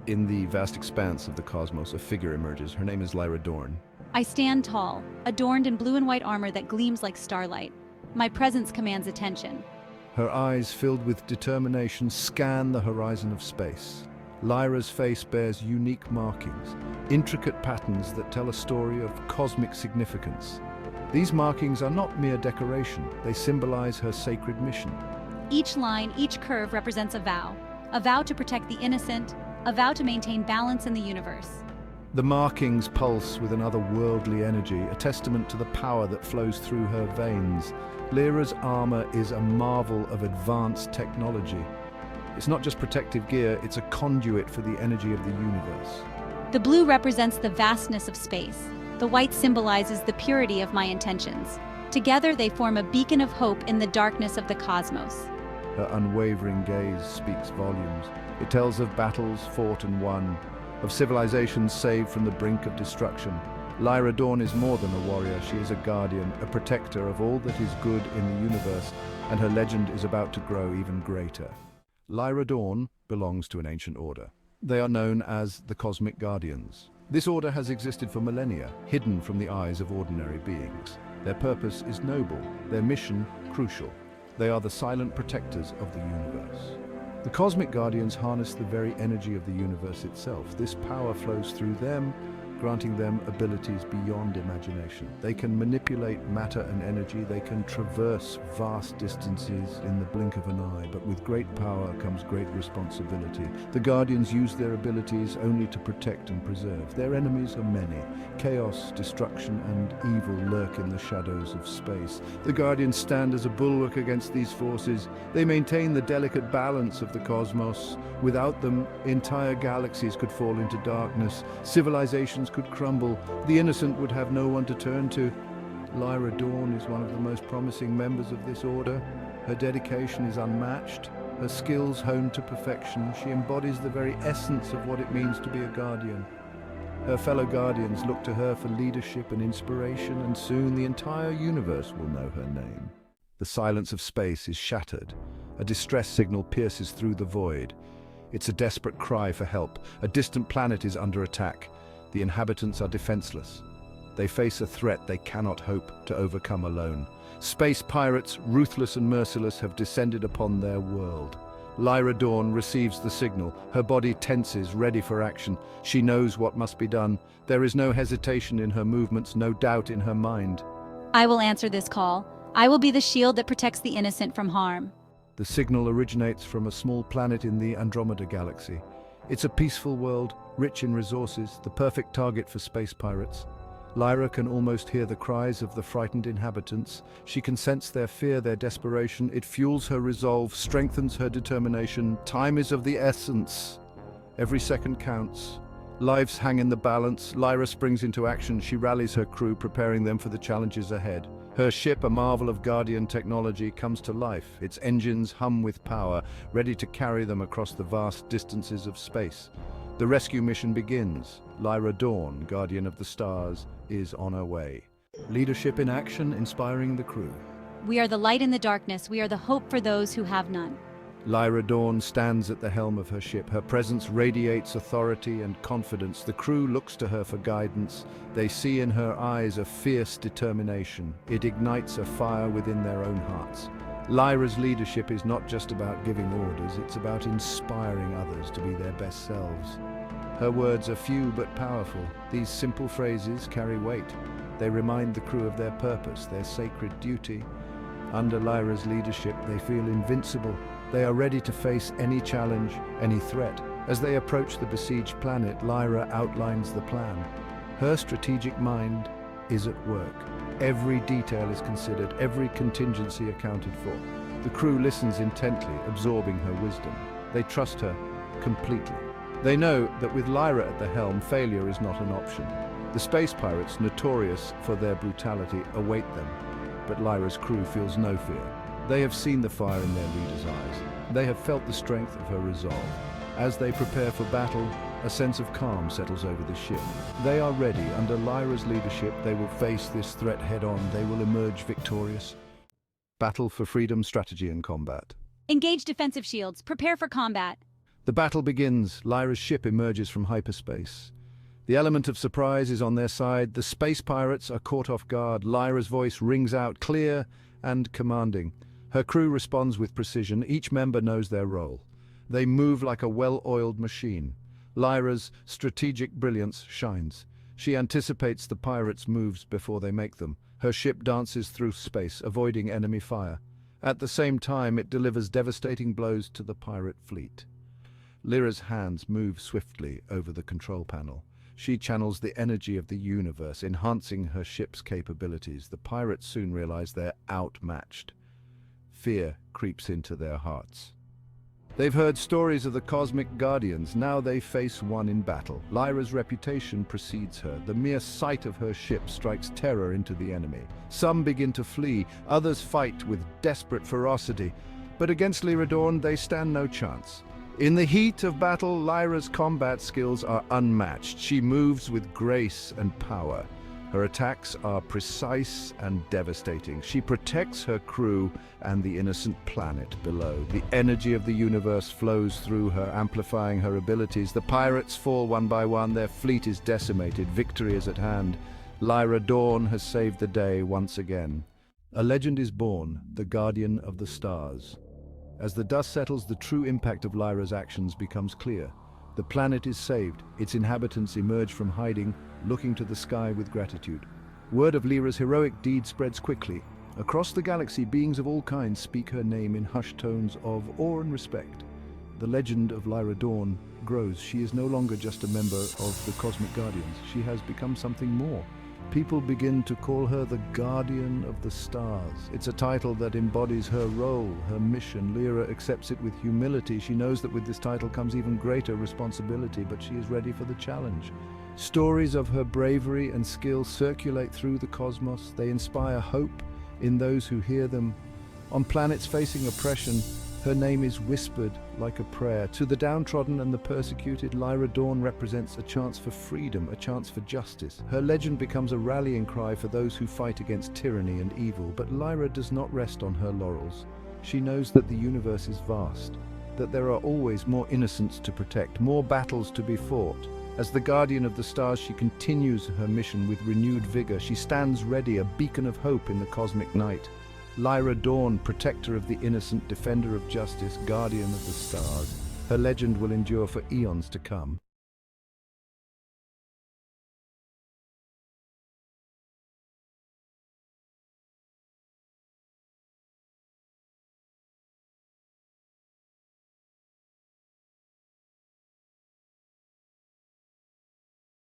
In the vast expanse of the cosmos, a figure emerges. Her name is Lyra Dorne. I stand tall, adorned in blue and white armor that gleams like starlight. My presence commands attention. Her eyes, filled with determination, scan the horizon of space. Lyra's face bears unique markings, intricate patterns that tell a story of cosmic significance. These markings are not mere decoration, they symbolize her sacred mission. Each line, each curve represents a vow to protect the innocent, a vow to maintain balance in the universe. The markings pulse with an otherworldly energy, a testament to the power that flows through her veins. Lyra's armor is a marvel of advanced technology. It's not just protective gear, it's a conduit for the energy of the universe. The blue represents the vastness of space. The white symbolizes the purity of my intentions. Together they form a beacon of hope in the darkness of the cosmos. Her unwavering gaze speaks volumes. It tells of battles fought and won, of civilizations saved from the brink of destruction. Lyra Dorne is more than a warrior, she is a guardian, a protector of all that is good in the universe, and her legend is about to grow even greater. Lyra Dorne belongs to an ancient order. They are known as the Cosmic Guardians. This order has existed for millennia, hidden from the eyes of ordinary beings. Their purpose is noble, their mission crucial. They are the silent protectors of the universe. The Cosmic Guardians harness the very energy of the universe itself. This power flows through them, granting them abilities beyond imagination. They can manipulate matter and energy, they can traverse vast distances in the blink of an eye, but with great power comes great responsibility. The Guardians use their abilities only to protect and preserve. Their enemies are many. Chaos, destruction, and evil lurk in the shadows of space. The Guardians stand as a bulwark against these forces. They maintain the delicate balance of the cosmos. Without them, entire galaxies could fall into darkness. Civilizations could crumble. The innocent would have no one to turn to. Lyra Dorne is one of the most promising members of this order. Her dedication is unmatched, her skills honed to perfection. She embodies the very essence of what it means to be a guardian. Her fellow guardians look to her for leadership and inspiration, and soon the entire universe will know her name. The silence of space is shattered. A distress signal pierces through the void. It's a desperate cry for help. A distant planet is under attack. The inhabitants are defenseless. They face a threat they cannot hope to overcome alone. Space pirates, ruthless and merciless, have descended upon their world. Lyra Dorne receives the signal. Her body tenses, ready for action. She knows what must be done. There is no hesitation in her movements, no doubt in her mind. I will answer this call. I will be the shield that protects the innocent from harm. The signal originates from a small planet in the Andromeda galaxy. It's a peaceful world, rich in resources, the perfect target for space pirates. Lyra can almost hear the cries of the frightened inhabitants. She can sense their fear, their desperation. It fuels her resolve, strengthens her determination. Time is of the essence. Every second counts. Lives hang in the balance. Lyra springs into action. She rallies her crew, preparing them for the challenges ahead. Her ship, a marvel of Guardian technology, comes to life. Its engines hum with power, ready to carry them across the vast distances of space. The rescue mission begins. Lyra Dorne, Guardian of the Stars, is on her way. Leadership in action, inspiring the crew. We are the light in the darkness. We are the hope for those who have none. Lyra Dorne stands at the helm of her ship. Her presence radiates authority and confidence. The crew looks to her for guidance. They see in her eyes a fierce determination. It ignites a fire within their own hearts. Lyra's leadership is not just about giving orders, it's about inspiring others to be their best selves. Her words are few but powerful. These simple phrases carry weight. They remind the crew of their purpose, their sacred duty. Under Lyra's leadership, they feel invincible. They are ready to face any challenge, any threat. As they approach the besieged planet, Lyra outlines the plan. Her strategic mind is at work. Every detail is considered, every contingency accounted for. The crew listens intently, absorbing her wisdom. They trust her completely. They know that with Lyra at the helm, failure is not an option. The space pirates, notorious for their brutality, await them. But Lyra's crew feels no fear. They have seen the fire in their leader's eyes. They have felt the strength of her resolve. As they prepare for battle, a sense of calm settles over the ship. They are ready. Under Lyra's leadership, they will face this threat head-on. They will emerge victorious. Battle for freedom, strategy, and combat. Engage defensive shields. Prepare for combat. The battle begins. Lyra's ship emerges from hyperspace. The element of surprise is on their side. The space pirates are caught off guard. Lyra's voice rings out clear and commanding. Her crew responds with precision. Each member knows their role. They move like a well-oiled machine. Lyra's strategic brilliance shines. She anticipates the pirates' moves before they make them. Her ship dances through space, avoiding enemy fire. At the same time, it delivers devastating blows to the pirate fleet. Lyra's hands move swiftly over the control panel. She channels the energy of the universe, enhancing her ship's capabilities. The pirates soon realize they're outmatched. Fear creeps into their hearts. They've heard stories of the cosmic guardians. Now they face one in battle. Lyra's reputation precedes her. The mere sight of her ship strikes terror into the enemy. Some begin to flee, others fight with desperate ferocity. But against Lyra Dorne, they stand no chance. In the heat of battle, Lyra's combat skills are unmatched. She moves with grace and power. Her attacks are precise and devastating. She protects her crew and the innocent planet below. The energy of the universe flows through her, amplifying her abilities. The pirates fall one by one. Their fleet is decimated. Victory is at hand. Lyra Dorne has saved the day once again. A legend is born, the Guardian of the Stars. As the dust settles, the true impact of Lyra's actions becomes clear. The planet is saved. Its inhabitants emerge from hiding, looking to the sky with gratitude. Word of Lyra's heroic deed spreads quickly. Across the galaxy, beings of all kinds speak her name in hushed tones of awe and respect. The legend of Lyra Dorne grows. She is no longer just a member of the Cosmic Guardians. She has become something more. People begin to call her the Guardian of the Stars. It's a title that embodies her role, her mission. Lyra accepts it with humility. She knows that with this title comes even greater responsibility, but she is ready for the challenge. Stories of her bravery and skill circulate through the cosmos. They inspire hope in those who hear them. On planets facing oppression, her name is whispered like a prayer. To the downtrodden and the persecuted, Lyra Dorne represents a chance for freedom, a chance for justice. Her legend becomes a rallying cry for those who fight against tyranny and evil. But Lyra does not rest on her laurels. She knows that the universe is vast, that there are always more innocents to protect, more battles to be fought. As the Guardian of the Stars, she continues her mission with renewed vigor. She stands ready, a beacon of hope in the cosmic night. Lyra Dorne, protector of the innocent, defender of justice, guardian of the stars. Her legend will endure for eons to come.